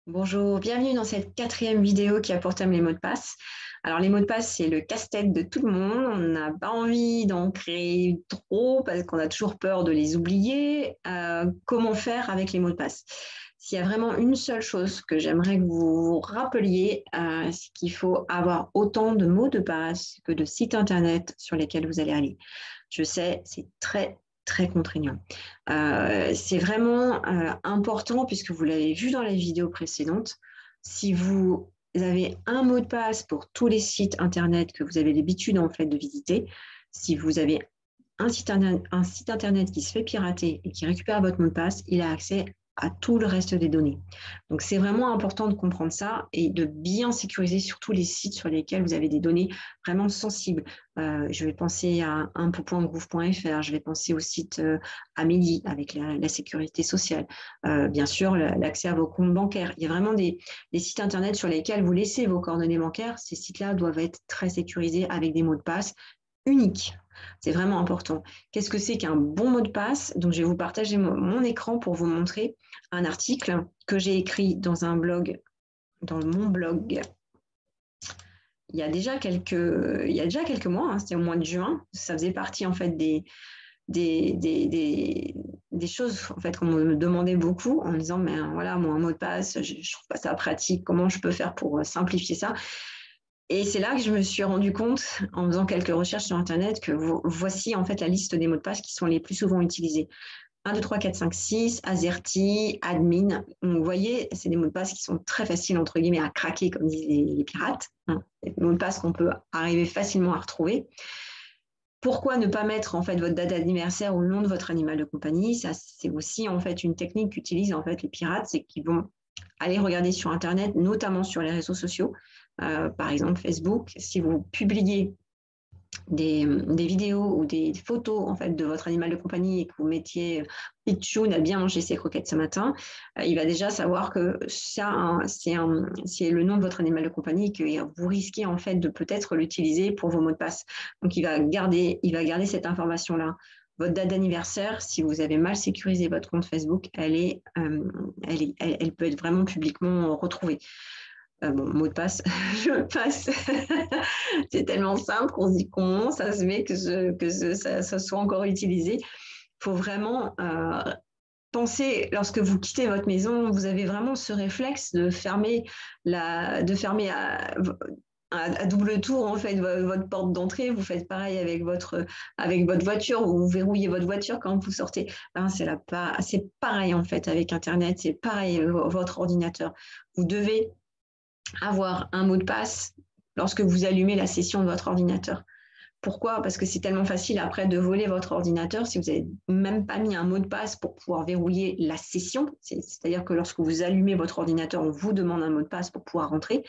Bonjour, bienvenue dans cette quatrième vidéo qui a pour thème les mots de passe. Alors les mots de passe, c'est le casse-tête de tout le monde. On n'a pas envie d'en créer trop parce qu'on a toujours peur de les oublier. Comment faire avec les mots de passe? S'il y a vraiment une seule chose que j'aimerais que vous vous rappeliez, c'est qu'il faut avoir autant de mots de passe que de sites internet sur lesquels vous allez aller. Je sais, c'est très contraignant. C'est vraiment important puisque vous l'avez vu dans la vidéo précédente. Si vous avez un mot de passe pour tous les sites internet que vous avez l'habitude en fait de visiter, si vous avez un site internet qui se fait pirater et qui récupère votre mot de passe, il a accès à tout le reste des données. Donc, c'est vraiment important de comprendre ça et de bien sécuriser surtout les sites sur lesquels vous avez des données vraiment sensibles. Je vais penser à impôt.gouv.fr, je vais penser au site Amélie avec la sécurité sociale, bien sûr l'accès à vos comptes bancaires. Il y a vraiment des sites internet sur lesquels vous laissez vos coordonnées bancaires. Ces sites-là doivent être très sécurisés avec des mots de passe uniques. C'est vraiment important. Qu'est-ce que c'est qu'un bon mot de passe? Donc, je vais vous partager mon écran pour vous montrer un article que j'ai écrit dans un blog, dans mon blog, il y a déjà quelques mois, hein, c'était au mois de juin. Ça faisait partie en fait des, des, des, des choses en fait, qu'on me demandait beaucoup en me disant, mais voilà, moi, un mot de passe, je ne trouve pas ça pratique. Comment je peux faire pour simplifier ça? Et c'est là que je me suis rendu compte, en faisant quelques recherches sur Internet, que voici en fait la liste des mots de passe qui sont les plus souvent utilisés. 1, 2, 3, 4, 5, 6, AZERTY, admin. Donc, vous voyez, c'est des mots de passe qui sont très faciles, entre guillemets, à craquer, comme disent les pirates. Des mots de passe qu'on peut arriver facilement à retrouver. Pourquoi ne pas mettre en fait votre date d'anniversaire ou le nom de votre animal de compagnie? Ça, c'est aussi en fait une technique qu'utilisent en fait les pirates, c'est qu'ils vont aller regarder sur Internet, notamment sur les réseaux sociaux, par exemple Facebook. Si vous publiez des vidéos ou des photos en fait de votre animal de compagnie et que vous mettiez Pichoun a bien mangé ses croquettes ce matin, il va déjà savoir que ça c'est le nom de votre animal de compagnie et que vous risquez en fait de peut-être l'utiliser pour vos mots de passe. Donc il va garder cette information là. Votre date d'anniversaire, si vous avez mal sécurisé votre compte Facebook, elle peut être vraiment publiquement retrouvée. Bon, mot de passe, je passe. C'est tellement simple qu'on se dit comment ça se met ça soit encore utilisé. Il faut vraiment penser, lorsque vous quittez votre maison, vous avez vraiment ce réflexe de fermer à double tour en fait votre porte d'entrée. Vous faites pareil avec votre voiture, vous verrouillez votre voiture quand vous sortez. C'est pareil en fait avec Internet, c'est pareil votre ordinateur. Vous devez avoir un mot de passe lorsque vous allumez la session de votre ordinateur. Pourquoi? Parce que c'est tellement facile après de voler votre ordinateur si vous n'avez même pas mis un mot de passe pour pouvoir verrouiller la session. C'est-à-dire que lorsque vous allumez votre ordinateur, on vous demande un mot de passe pour pouvoir rentrer.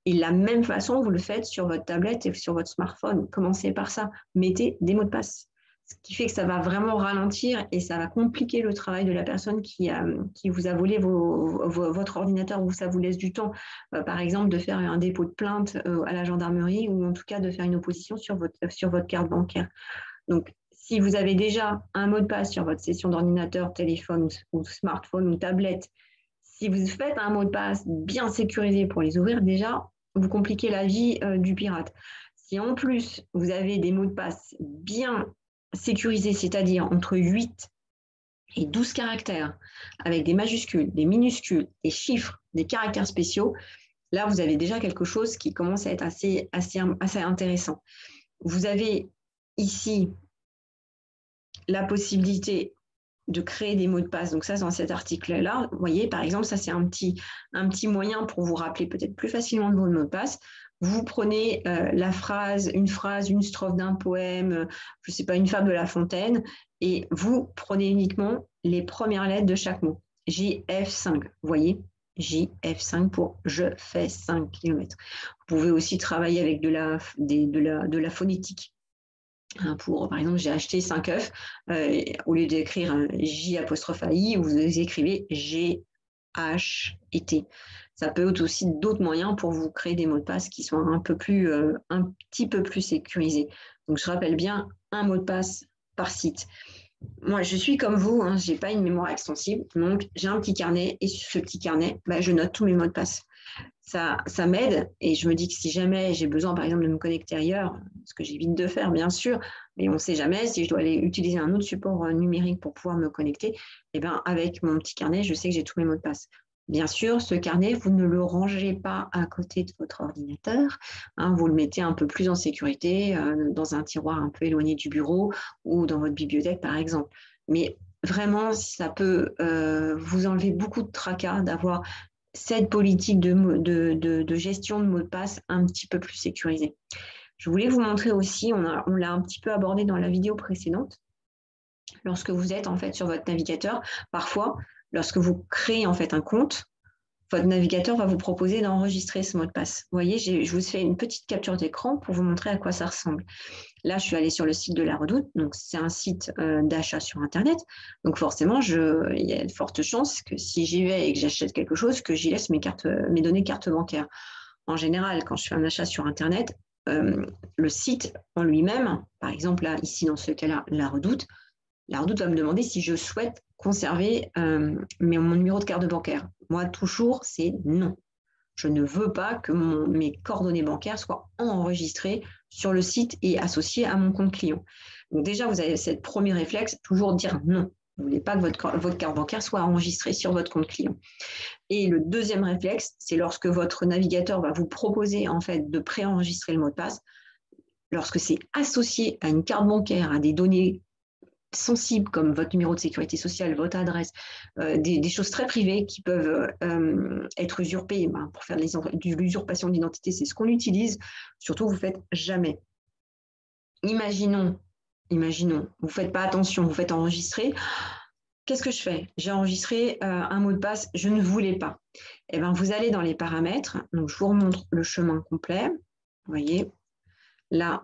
Et de la même façon, vous le faites sur votre tablette et sur votre smartphone. Commencez par ça. Mettez des mots de passe. Ce qui fait que ça va vraiment ralentir et ça va compliquer le travail de la personne qui vous a volé votre ordinateur ou ça vous laisse du temps, par exemple, de faire un dépôt de plainte à la gendarmerie ou en tout cas de faire une opposition sur votre carte bancaire. Donc, si vous avez déjà un mot de passe sur votre session d'ordinateur, téléphone ou smartphone ou tablette, si vous faites un mot de passe bien sécurisé pour les ouvrir, déjà, vous compliquez la vie du pirate. Si en plus, vous avez des mots de passe bien sécurisés, c'est-à-dire entre 8 et 12 caractères, avec des majuscules, des minuscules, des chiffres, des caractères spéciaux, là, vous avez déjà quelque chose qui commence à être assez intéressant. Vous avez ici la possibilité de créer des mots de passe. Donc ça, dans cet article-là, vous voyez, par exemple, ça, c'est un petit moyen pour vous rappeler peut-être plus facilement de vos mots de passe. Vous prenez une strophe d'un poème, je ne sais pas, une fable de La Fontaine, et vous prenez uniquement les premières lettres de chaque mot. JF5, vous voyez, JF5 pour je fais 5 km. Vous pouvez aussi travailler avec de la phonétique. Par exemple, j'ai acheté 5 œufs, au lieu d'écrire J apostrophe I, vous écrivez G, H et T. Ça peut être aussi d'autres moyens pour vous créer des mots de passe qui sont un petit peu plus sécurisés. Donc, je rappelle bien un mot de passe par site. Moi, je suis comme vous, hein, je n'ai pas une mémoire extensible, donc j'ai un petit carnet et sur ce petit carnet, bah, je note tous mes mots de passe. Ça m'aide et je me dis que si jamais j'ai besoin, par exemple, de me connecter ailleurs, ce que j'évite de faire, bien sûr, mais on ne sait jamais, si je dois aller utiliser un autre support numérique pour pouvoir me connecter, eh ben, avec mon petit carnet, je sais que j'ai tous mes mots de passe. Bien sûr, ce carnet, vous ne le rangez pas à côté de votre ordinateur, hein, vous le mettez un peu plus en sécurité, dans un tiroir un peu éloigné du bureau ou dans votre bibliothèque, par exemple. Mais vraiment, ça peut vous enlever beaucoup de tracas d'avoir cette politique de gestion de mots de passe un petit peu plus sécurisée. Je voulais vous montrer aussi, on l'a un petit peu abordé dans la vidéo précédente, lorsque vous êtes en fait sur votre navigateur, parfois, lorsque vous créez en fait un compte, votre navigateur va vous proposer d'enregistrer ce mot de passe. Vous voyez, je vous fais une petite capture d'écran pour vous montrer à quoi ça ressemble. Là, je suis allée sur le site de La Redoute, donc c'est un site d'achat sur Internet. Donc forcément, il y a de fortes chances que si j'y vais et que j'achète quelque chose, que j'y laisse mes données carte bancaire. En général, quand je fais un achat sur Internet, le site en lui-même, par exemple là, ici dans ce cas-là, La Redoute va me demander si je souhaite conserver mon numéro de carte bancaire. Moi, toujours, c'est non. Je ne veux pas que mes coordonnées bancaires soient enregistrées sur le site et associées à mon compte client. Donc déjà, vous avez ce premier réflexe, toujours dire non. Vous ne voulez pas que votre carte bancaire soit enregistrée sur votre compte client. Et le deuxième réflexe, c'est lorsque votre navigateur va vous proposer en fait de préenregistrer le mot de passe, lorsque c'est associé à une carte bancaire, à des données sensibles comme votre numéro de sécurité sociale, votre adresse, des choses très privées qui peuvent être usurpées. Pour faire de l'usurpation d'identité, c'est ce qu'on utilise. Surtout, vous ne faites jamais. Imaginons, vous ne faites pas attention, vous faites enregistrer. Qu'est-ce que je fais? J'ai enregistré un mot de passe, je ne voulais pas. Eh bien, vous allez dans les paramètres. Donc, je vous remontre le chemin complet. Vous voyez, là,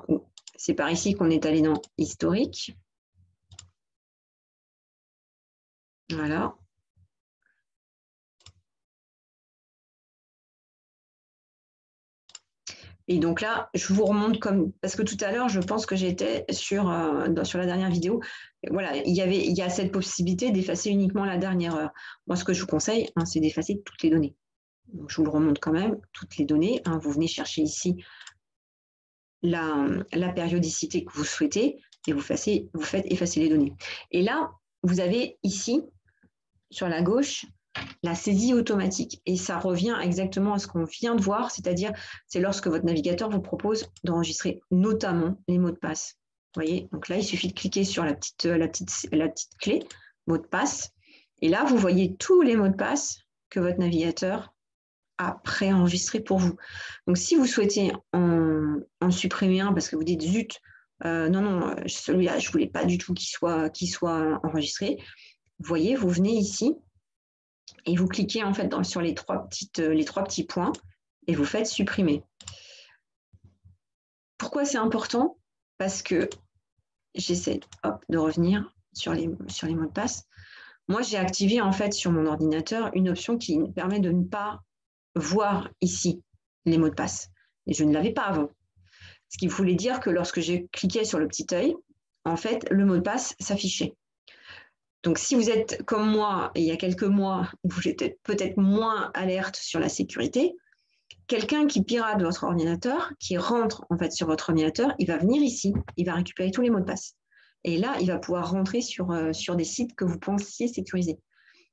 c'est par ici qu'on est allé dans historique. Voilà. Et donc là, je vous remonte parce que tout à l'heure, je pense que j'étais sur la dernière vidéo. Et voilà, il y a cette possibilité d'effacer uniquement la dernière heure. Moi, ce que je vous conseille, hein, c'est d'effacer toutes les données. Donc, je vous le remonte quand même, toutes les données. Hein, vous venez chercher ici la périodicité que vous souhaitez et vous faites effacer les données. Et là, vous avez ici, sur la gauche, la saisie automatique. Et ça revient exactement à ce qu'on vient de voir, c'est-à-dire c'est lorsque votre navigateur vous propose d'enregistrer notamment les mots de passe. Vous voyez, donc là, il suffit de cliquer sur la petite clé, mot de passe. Et là, vous voyez tous les mots de passe que votre navigateur a préenregistrés pour vous. Donc, si vous souhaitez en supprimer un parce que vous dites zut, non, celui-là, je ne voulais pas du tout qu'il soit enregistré, vous voyez, vous venez ici et vous cliquez en fait sur les trois petits points et vous faites supprimer. Pourquoi c'est important? Parce que j'essaie de revenir sur les mots de passe. Moi, j'ai activé en fait sur mon ordinateur une option qui me permet de ne pas voir ici les mots de passe. Et je ne l'avais pas avant. Ce qui voulait dire que lorsque j'ai cliqué sur le petit œil, en fait, le mot de passe s'affichait. Donc, si vous êtes comme moi, il y a quelques mois, où j'étais peut-être moins alerte sur la sécurité, quelqu'un qui pirate votre ordinateur, qui rentre en fait sur votre ordinateur, il va venir ici, il va récupérer tous les mots de passe. Et là, il va pouvoir rentrer sur des sites que vous pensiez sécurisés.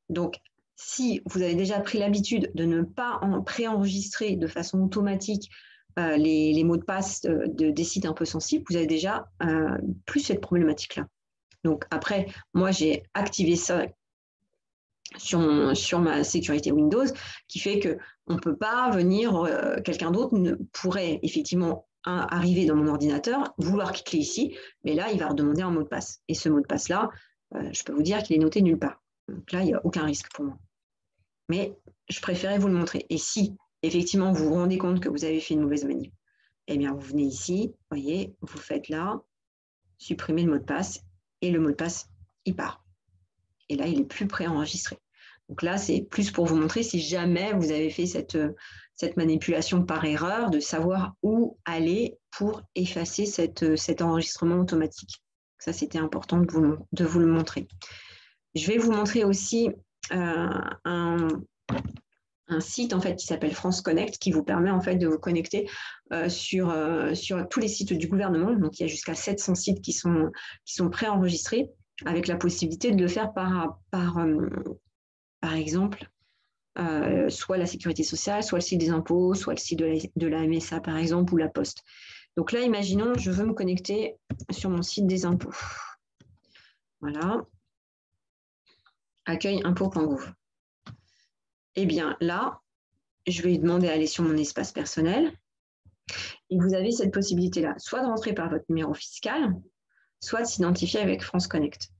Donc, si vous avez déjà pris l'habitude de ne pas préenregistrer de façon automatique les mots de passe des sites un peu sensibles, vous avez déjà plus cette problématique-là. Donc après, moi, j'ai activé ça sur ma sécurité Windows, qui fait qu'on ne peut pas venir, quelqu'un d'autre ne pourrait effectivement arriver dans mon ordinateur, vouloir cliquer ici, mais là, il va redemander un mot de passe. Et ce mot de passe-là, je peux vous dire qu'il est noté nulle part. Donc là, il n'y a aucun risque pour moi. Mais je préférais vous le montrer. Et si, effectivement, vous vous rendez compte que vous avez fait une mauvaise manip, eh bien, vous venez ici, vous voyez, vous faites là, supprimer le mot de passe, et le mot de passe, il part. Et là, il n'est plus préenregistré. Donc là, c'est plus pour vous montrer si jamais vous avez fait cette manipulation par erreur, de savoir où aller pour effacer cet enregistrement automatique. Ça, c'était important de vous le montrer. Je vais vous montrer aussi un site en fait, qui s'appelle France Connect, qui vous permet en fait, de vous connecter sur tous les sites du gouvernement. Donc, il y a jusqu'à 700 sites qui sont préenregistrés, avec la possibilité de le faire par exemple, soit la sécurité sociale, soit le site des impôts, soit le site de la MSA, par exemple, ou la Poste. Donc là, imaginons, je veux me connecter sur mon site des impôts. Voilà. Accueil impôts.gouv. Eh bien, là, je vais lui demander d'aller sur mon espace personnel. Et vous avez cette possibilité-là, soit de rentrer par votre numéro fiscal, soit de s'identifier avec France Connect.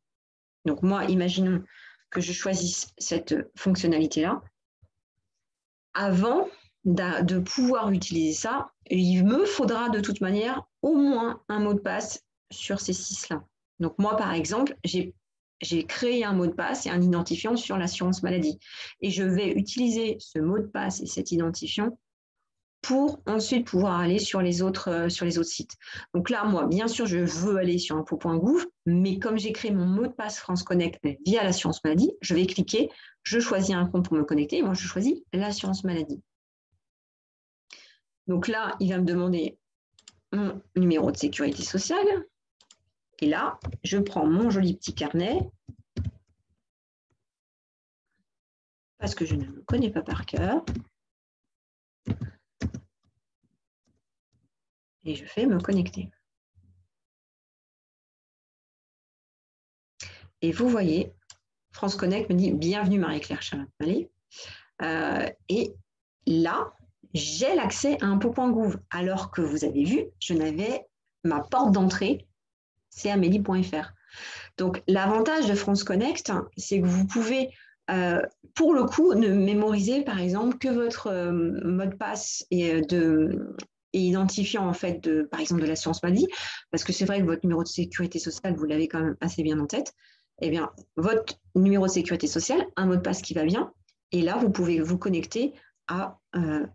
Donc moi, imaginons que je choisisse cette fonctionnalité-là. Avant de pouvoir utiliser ça, il me faudra de toute manière au moins un mot de passe sur ces 6-là. Donc moi, par exemple, j'ai créé un mot de passe et un identifiant sur l'assurance maladie. Et je vais utiliser ce mot de passe et cet identifiant pour ensuite pouvoir aller sur les autres sites. Donc là, moi, bien sûr, je veux aller sur impôts.gouv, mais comme j'ai créé mon mot de passe France Connect via l'assurance maladie, je vais cliquer, je choisis un compte pour me connecter, et moi, je choisis l'assurance maladie. Donc là, il va me demander mon numéro de sécurité sociale. Et là, je prends mon joli petit carnet, parce que je ne le connais pas par cœur. Et je fais me connecter. Et vous voyez, France Connect me dit « Bienvenue Marie-Claire Chalat-Vallée ». Et là, j'ai l'accès à impôts.gouv, alors que vous avez vu, je n'avais ma porte d'entrée, c'est amélie.fr. Donc, l'avantage de France Connect, c'est que vous pouvez, pour le coup, ne mémoriser, par exemple, que votre mot de passe et identifiant, en fait, par exemple, de l'assurance maladie, parce que c'est vrai que votre numéro de sécurité sociale, vous l'avez quand même assez bien en tête. Eh bien, votre numéro de sécurité sociale, un mot de passe qui va bien, et là, vous pouvez vous connecter à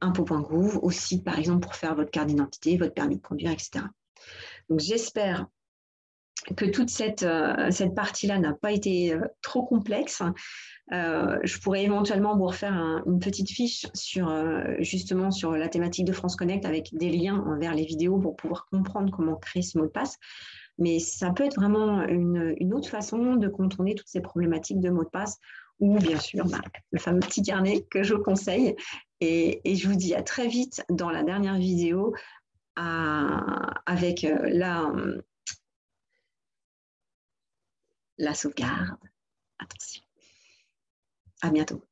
impôts.gouv aussi, par exemple, pour faire votre carte d'identité, votre permis de conduire, etc. Donc, j'espère que toute cette partie-là n'a pas été trop complexe. Je pourrais éventuellement vous refaire une petite fiche justement sur la thématique de France Connect avec des liens vers les vidéos pour pouvoir comprendre comment créer ce mot de passe. Mais ça peut être vraiment une autre façon de contourner toutes ces problématiques de mots de passe, ou bien sûr le fameux petit carnet que je conseille. Et je vous dis à très vite dans la dernière vidéo avec la sauvegarde. Attention. À bientôt.